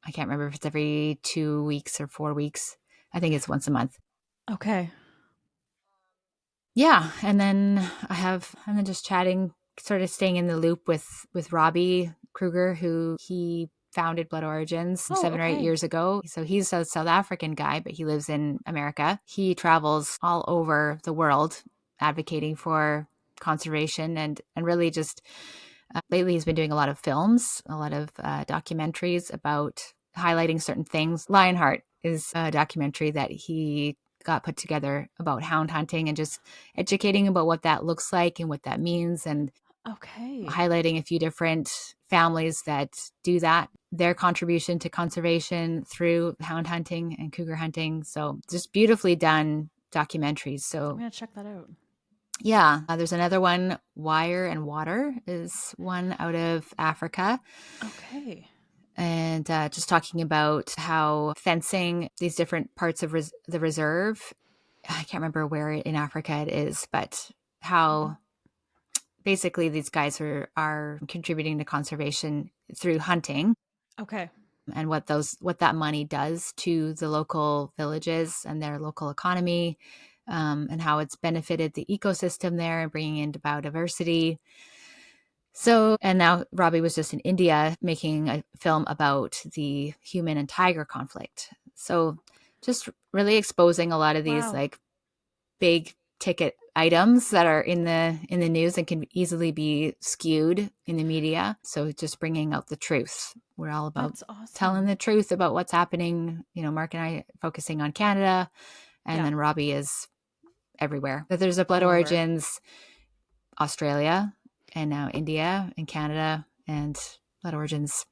I can't remember if it's every 2 weeks or 4 weeks. I think it's once a month. Okay. Yeah. And then I'm just chatting, sort of staying in the loop with Robbie Kruger, who he founded Blood Origins 7 or 8 years ago. So he's a South African guy, but he lives in America. He travels all over the world advocating for conservation and really just lately he's been doing a lot of films, a lot of documentaries about highlighting certain things. Lionheart is a documentary that he got put together about hound hunting and just educating about what that looks like and what that means, and highlighting a few different families that do that, their contribution to conservation through hound hunting and cougar hunting. So just beautifully done documentaries. So I'm going to check that out. Yeah. There's another one, Wire and Water is one out of Africa. Okay. And just talking about how fencing these different parts of the reserve, I can't remember where in Africa it is, but how basically these guys are contributing to conservation through hunting. Okay. And what that money does to the local villages and their local economy, and how it's benefited the ecosystem there and bringing in biodiversity. So, and now Robbie was just in India making a film about the human and tiger conflict. So just really exposing a lot of these like big ticket items that are in the news and can easily be skewed in the media. So just bringing out the truth. We're all about telling the truth about what's happening. Mark and I focusing on Canada, and then Robbie is everywhere. But there's a Blood Origins Australia, and now India and Canada and Blood Origins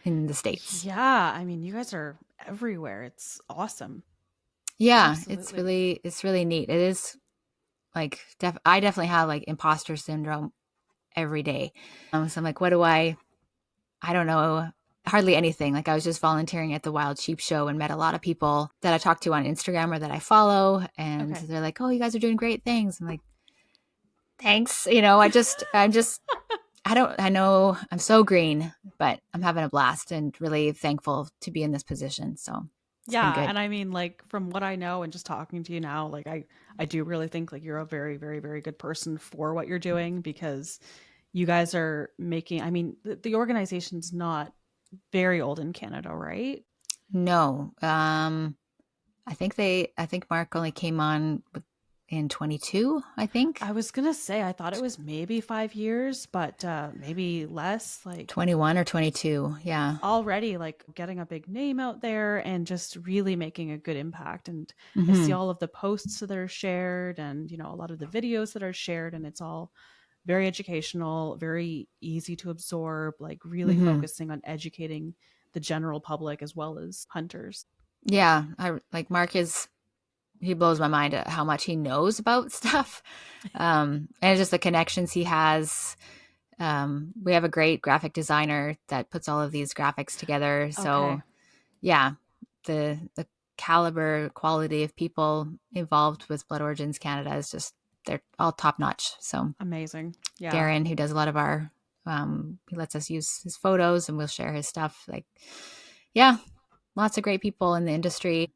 in the States. Yeah, I mean, you guys are everywhere. It's awesome. Yeah, Absolutely. it's really neat. It is like I definitely have like imposter syndrome every day. So I'm like, what do I don't know, hardly anything. Like I was just volunteering at the Wild Sheep Show and met a lot of people that I talk to on Instagram or that I follow. And Okay. they're like, oh, you guys are doing great things. I'm like, thanks. You know, I know I'm so green, but I'm having a blast and really thankful to be in this position. So it's been Yeah, good. and I mean, like from what I know and just talking to you now, like I do really think like you're a very, very, very good person for what you're doing because you guys are making. I mean, the organization's not very old in Canada, right? No, I think Mark only came on in 22, I think. I was gonna say I thought it was maybe 5 years, but maybe less. Like 21 or 22. Yeah. already like getting a big name out there and just really making a good impact. And I see Hmm. all of the posts that are shared and, a lot of the videos that are shared, and it's all very educational, very easy to absorb, like really Hmm. focusing on educating the general public as well as hunters. Yeah. I like Mark he blows my mind at how much he knows about stuff. And just the connections he has. We have a great graphic designer that puts all of these graphics together. So Okay. yeah, the caliber quality of people involved with Blood Origins Canada is just they're all top notch. So Amazing. Yeah. Darren, who does a lot of our he lets us use his photos and we'll share his stuff. Like, yeah, lots of great people in the industry.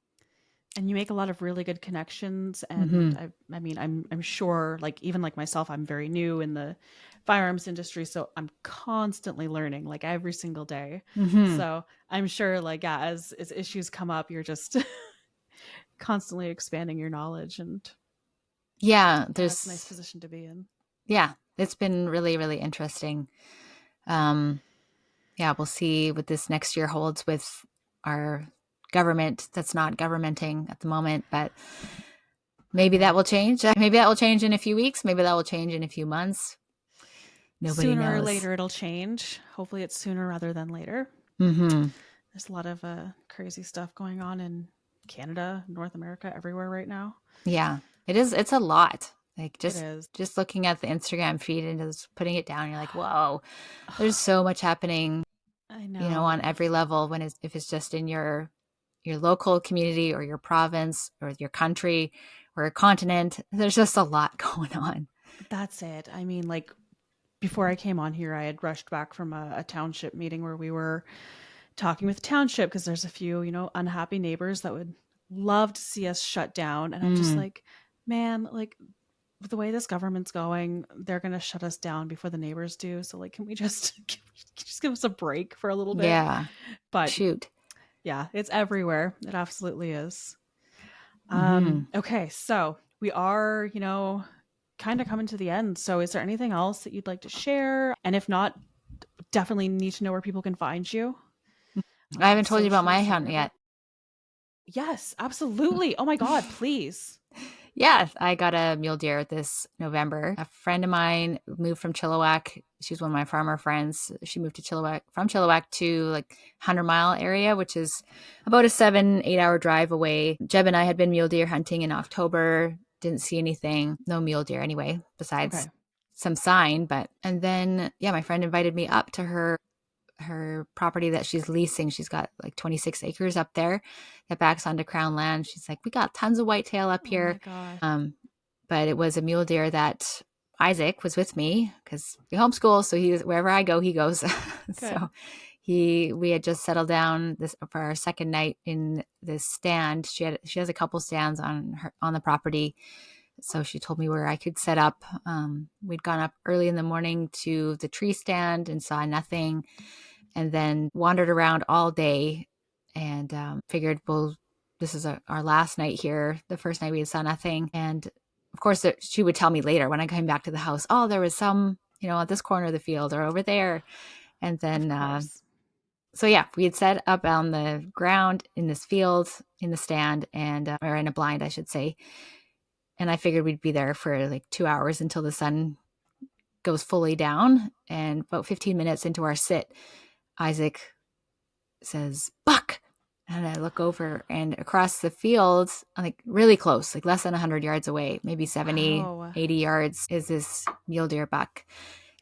And you make a lot of really good connections, and Hmm. I mean I'm sure, like even like myself, I'm very new in the firearms industry, so I'm constantly learning like every single day. Hmm. So I'm sure, like, yeah, as issues come up, you're just constantly expanding your knowledge, and Yeah, yeah, it's a nice position to be in. yeah, it's been really, really interesting. Um, yeah, we'll see what this next year holds with our government that's not governmenting at the moment, but I maybe that know. will change. Maybe that will change in a few weeks. Maybe that will change in a few months. Nobody Sooner or knows. later it'll change. Hopefully it's sooner rather than later. Hmm. There's a lot of crazy stuff going on in Canada, North America, everywhere right now. Yeah, it is. It's a lot. Like It is. just looking at the Instagram feed and just putting it down, you're like, whoa, there's so much happening, I you know, on know. every level. When it's if it's just in your local community or your province or your country or a continent, there's just a lot going on. That's it. I mean, like before I came on here, I had rushed back from a township meeting where we were talking with the township because there's a few, unhappy neighbors that would love to see us shut down. And I'm just Mm, like, man, like the way this government's going, they're going to shut us down before the neighbors do. So like, can we just, can we just give us a break for a little bit? yeah. But Shoot. yeah, it's everywhere. It absolutely is. Hmm. Okay, so we are, kind of coming to the end. So is there anything else that you'd like to share? And if not, definitely need to know where people can find you. I haven't told you about my Socials or hunt whatever. yet. Yes, absolutely. Oh my God, please. Yeah, I got a mule deer this November. A friend of mine moved from Chilliwack. She's one of my farmer friends. She moved to Chilliwack from Chilliwack to like 100 Mile area, which is about a 7-8 hour drive away. Jeb and I had been mule deer hunting in October. Didn't see anything. No mule deer anyway, besides Okay. some sign. But and then yeah, my friend invited me up to her property that she's leasing. She's got like 26 acres up there that backs onto Crown land. She's like, we got tons of whitetail up Oh my here. gosh. Um, but it was a mule deer that Isaac was with me because we homeschool. So he's wherever I go, he goes. Good. So we had just settled down this for our second night in this stand. She has a couple stands on the property. So she told me where I could set up. We'd gone up early in the morning to the tree stand and saw nothing, and then wandered around all day and figured, well, this is our last night here. The first night we saw nothing. And of course, she would tell me later when I came back to the house, oh, there was some, at this corner of the field or over there. And Of then, course. so yeah, we had set up on the ground in this field in the stand and, or in a blind, I should say. And I figured we'd be there for like 2 hours until the sun goes fully down. And about 15 minutes into our sit, Isaac says, "Buck." And I look over, and across the field, like really close, like less than 100 yards away, maybe 70, 80 yards, is this mule deer buck.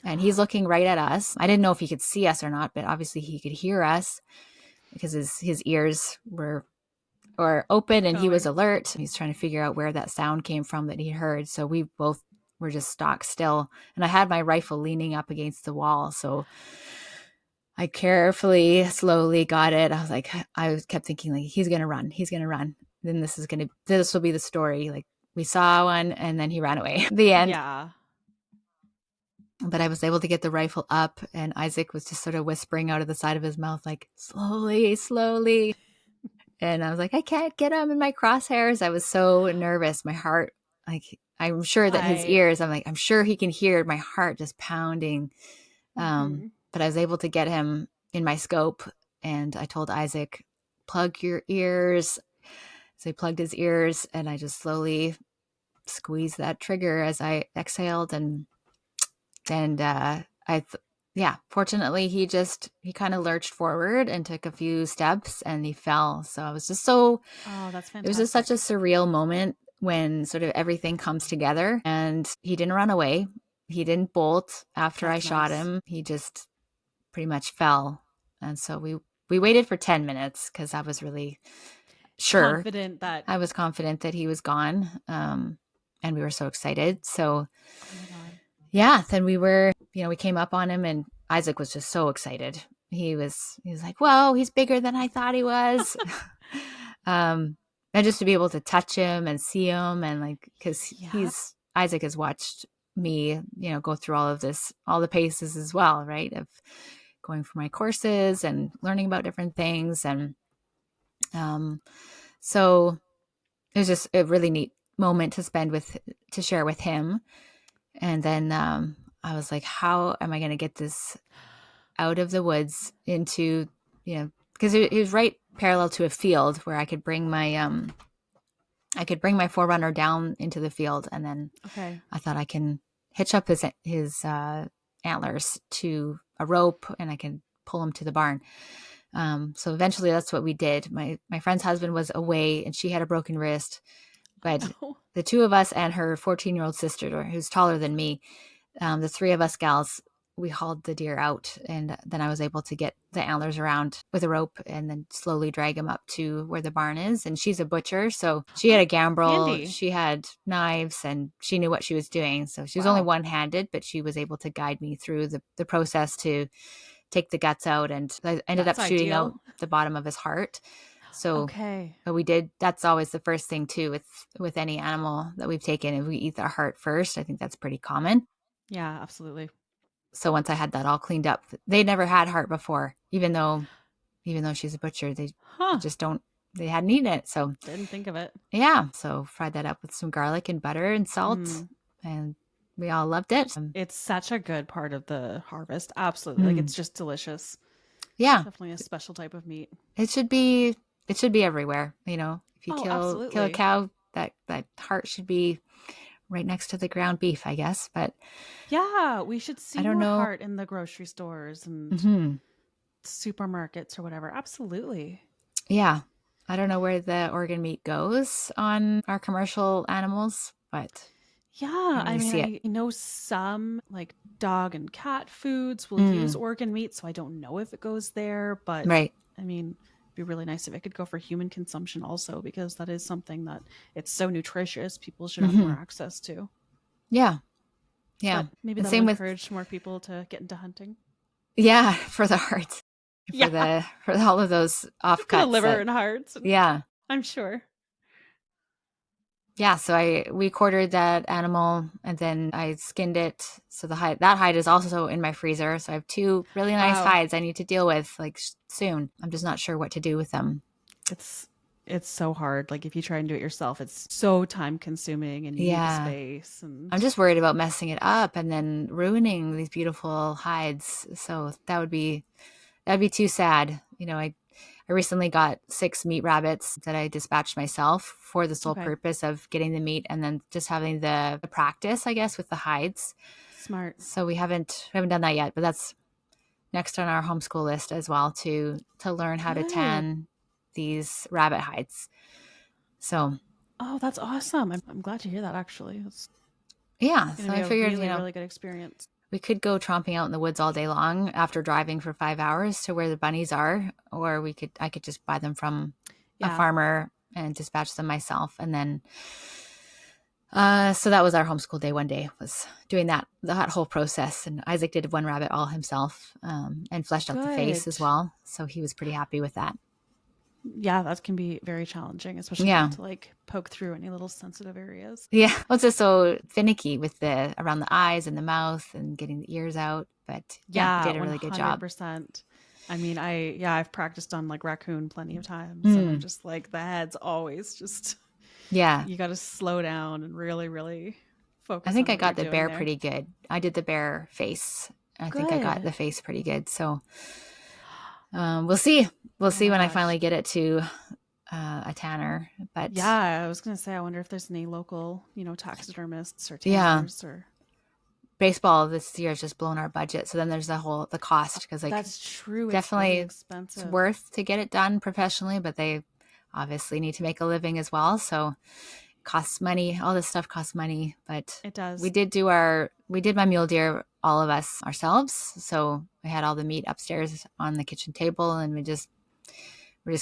And he's looking right at us. I didn't know if he could see us or not, but obviously he could hear us because his ears were open, and he was alert. He's trying to figure out where that sound came from that he heard. So we both were just stock still. And I had my rifle leaning up against the wall. So I carefully, slowly got it. I kept thinking, like, he's going to run. He's going to run. Then this will be the story. Like, we saw one and then he ran away. The end. Yeah. But I was able to get the rifle up, and Isaac was just sort of whispering out of the side of his mouth, like, slowly, slowly. And I was like, I can't get him in my crosshairs. I was so nervous. My heart, like, I'm sure that his ears, I'm sure he can hear my heart just pounding. But I was able to get him in my scope, and I told Isaac, plug your ears. So he plugged his ears, and I just slowly squeezed that trigger as I exhaled. Fortunately he kind of lurched forward and took a few steps, and he fell. So I was just that's fantastic. It was just such a surreal moment when sort of everything comes together, and he didn't run away. He didn't bolt after I shot him. He just pretty much fell. And so we waited for 10 minutes because I was really sure. I was confident that he was gone. And we were so excited. So then we came up on him, and Isaac was just so excited. He was like, whoa, he's bigger than I thought he was. And just to be able to touch him and see him, and like, because Isaac has watched me, go through all the paces as well, right? Of going for my courses and learning about different things. And so it was just a really neat moment to share with him. And then I was like, how am I going to get this out of the woods into, because it was right parallel to a field where I could bring my forerunner down into the field. And then I thought I can hitch up his antlers to a rope, and I can pull him to the barn. So eventually that's what we did. My friend's husband was away, and she had a broken wrist, but the two of us and her 14-year-old sister, who's taller than me, the three of us gals, we hauled the deer out, and then I was able to get the antlers around with a rope and then slowly drag him up to where the barn is. And she's a butcher, so she had a gambrel, handy. She had knives, and she knew what she was doing. So she was only one-handed, but she was able to guide me through the process to take the guts out. And I ended up shooting out the bottom of his heart. So but we did, that's always the first thing too with any animal that we've taken. If we eat their heart first, I think that's pretty common. Yeah, absolutely. So once I had that all cleaned up, they never had heart before, even though she's a butcher, they just they hadn't eaten it. So didn't think of it. Yeah. So fried that up with some garlic and butter and salt, and we all loved it. It's such a good part of the harvest. Absolutely. Like, it's just delicious. Yeah. Definitely a special type of meat. It should be everywhere. If you kill a cow, that heart should be right next to the ground beef, I guess. But yeah, we should see more heart in the grocery stores and supermarkets or whatever. Absolutely. Yeah. I don't know where the organ meat goes on our commercial animals, but yeah, I know some like dog and cat foods will use organ meat, so I don't know if it goes there, but right. I mean, it'd be really nice if it could go for human consumption also, because that is something that it's so nutritious. People should have more access to. Yeah. Yeah. But maybe that'll encourage more people to get into hunting. Yeah, for the heart. For all of those offcuts. The liver and hearts. Yeah. I'm sure. Yeah, so we quartered that animal, and then I skinned it. So that hide is also in my freezer. So I have two really nice hides I need to deal with soon. I'm just not sure what to do with them. It's so hard. Like, if you try and do it yourself, it's so time consuming, and you need the space. And I'm just worried about messing it up and then ruining these beautiful hides. So that'd be too sad. I recently got 6 meat rabbits that I dispatched myself for the sole purpose of getting the meat and then just having the practice, I guess, with the hides. Smart. So we haven't done that yet, but that's next on our homeschool list as well, to learn how to tan these rabbit hides. So, oh, that's awesome. I'm glad to hear that, actually. It's yeah. going So to be I a figured, really, really good experience. we could go tromping out in the woods all day long after driving for 5 hours to where the bunnies are, or I could just buy them from a farmer and dispatch them myself. And then, so that was our homeschool day. One day was doing that whole process. And Isaac did one rabbit all himself, and fleshed out the face as well. So he was pretty happy with that. Yeah, that can be very challenging, especially to like poke through any little sensitive areas. Yeah. Well, it's just so finicky with around the eyes and the mouth and getting the ears out. But yeah, did a really good job. 100%. I mean, I've practiced on like raccoon plenty of times. And I'm just like, the head's always just, you got to slow down and really, really focus. I think I got the bear pretty good. I did the bear face. I think I got the face pretty good. So we'll see. We'll see when I finally get it to a tanner. But yeah, I was going to say, I wonder if there's any local, taxidermists or tanners or. Baseball this year has just blown our budget. So then there's the cost, because like, that's true. Definitely it's expensive. It's worth to get it done professionally, but they obviously need to make a living as well. So it costs money. All this stuff costs money, but it does. We did my mule deer, all of us ourselves. So we had all the meat upstairs on the kitchen table, and we're just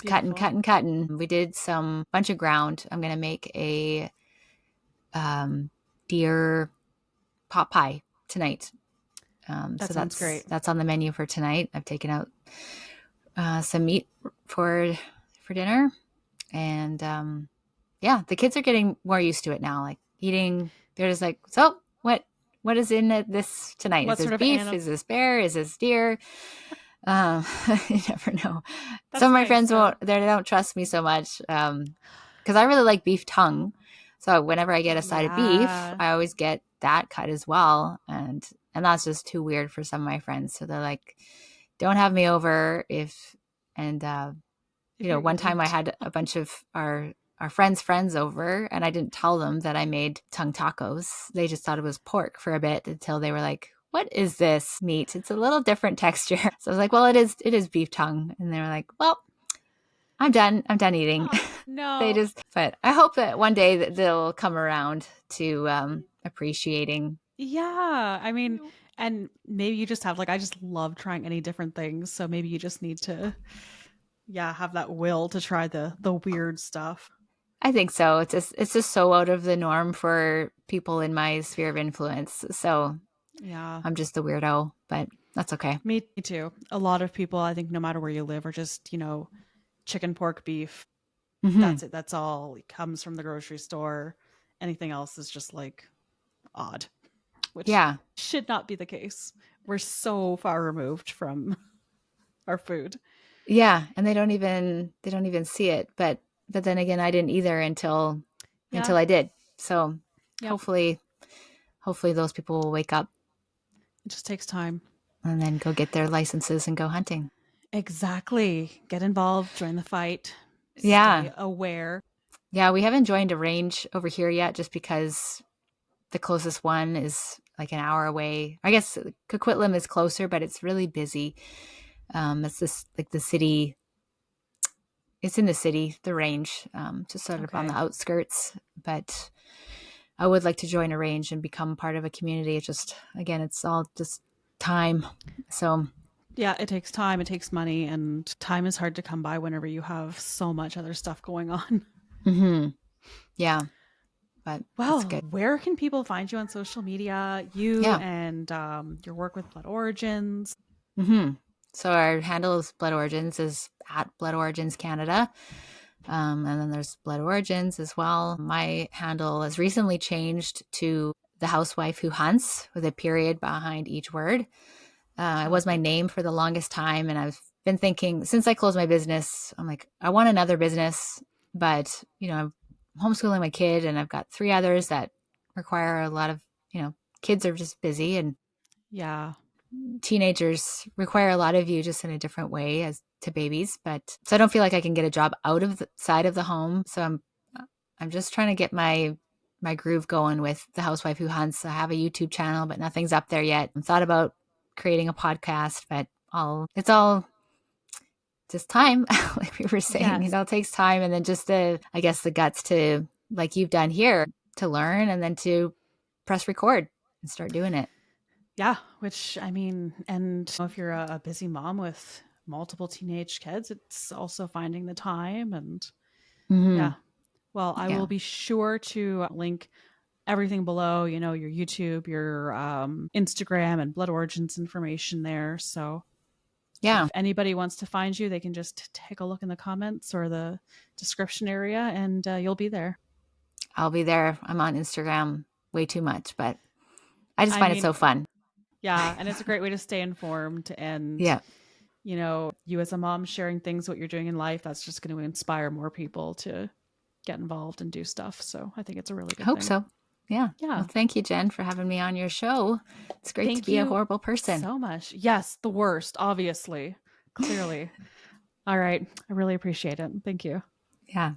cutting. We did some bunch of ground. I'm going to make a deer pot pie tonight. That sounds great. That's on the menu for tonight. I've taken out some meat for dinner, and the kids are getting more used to it now. Like eating, they're just like, so what is in this tonight? Is this beef? Is this bear? Is this deer? You never know. Some of my friends they don't trust me so much because I really like beef tongue. So whenever I get a side of beef, I always get that cut as well. And that's just too weird for some of my friends. So they're like, don't have me over one time I had a bunch of our friends over, and I didn't tell them that I made tongue tacos. They just thought it was pork for a bit until they were like, what is this meat? It's a little different texture. So I was like, well, it is beef tongue. And they were like, well, I'm done eating. Oh, no. But I hope that one day that they'll come around to appreciating. Yeah. I mean, and maybe you just have I just love trying any different things. So maybe you just need to, have that will to try the weird stuff. I think so. It's just so out of the norm for people in my sphere of influence. So yeah, I'm just the weirdo, but that's okay. Me too. A lot of people, I think, no matter where you live, are just, chicken, pork, beef. Mm-hmm. That's it. That's all. It comes from the grocery store. Anything else is just odd, which should not be the case. We're so far removed from our food. Yeah, and they don't even see it. But then again, I didn't either until I did. So hopefully those people will wake up. It just takes time. And then go get their licenses and go hunting. Exactly. Get involved, join the fight. Stay aware. Yeah, we haven't joined a range over here yet just because the closest one is like an hour away. I guess Coquitlam is closer, but it's really busy. It's this the city. It's in the city, the range, just sort of on the outskirts. But I would like to join a range and become part of a community. It's just, again, it's all just time. So yeah, it takes time, it takes money, and time is hard to come by whenever you have so much other stuff going on. Mm-hmm. Yeah. But well, where can people find you on social media? You and your work with Blood Origins. Mm-hmm. So our handle is Blood Origins is at Blood Origins Canada. And then there's Blood Origins as well. My handle has recently changed to The Housewife Who Hunts, with a period behind each word. It was my name for the longest time. And I've been thinking, since I closed my business, I'm like, I want another business, but, I'm homeschooling my kid, and I've got 3 others that require a lot of, kids are just busy, and teenagers require a lot of you just in a different way as to babies. But so I don't feel like I can get a job out of the side of the home. So I'm just trying to get my my groove going with The Housewife Who Hunts. I have a YouTube channel, but nothing's up there yet. I thought about creating a podcast, but it's all just time. Like we were saying, Yes. it all takes time. And then just the guts to, like you've done here, to learn and then to press record and start doing it. Yeah. Which, I mean, and if you're a busy mom with multiple teenage kids, it's also finding the time. And yeah. Well, I will be sure to link everything below, your YouTube, your Instagram, and blood origins information there. So if anybody wants to find you, they can just take a look in the comments or the description area, and you'll be there. I'll be there. I'm on Instagram way too much, but I just find it so fun. Yeah. And it's a great way to stay informed. And, you as a mom sharing things, what you're doing in life, that's just going to inspire more people to get involved and do stuff. So I think it's a really good thing. Hope so. Yeah. Well, thank you, Jen, for having me on your show. It's great to be a horrible person. So much. Yes. The worst, obviously. Clearly. All right. I really appreciate it. Thank you. Yeah.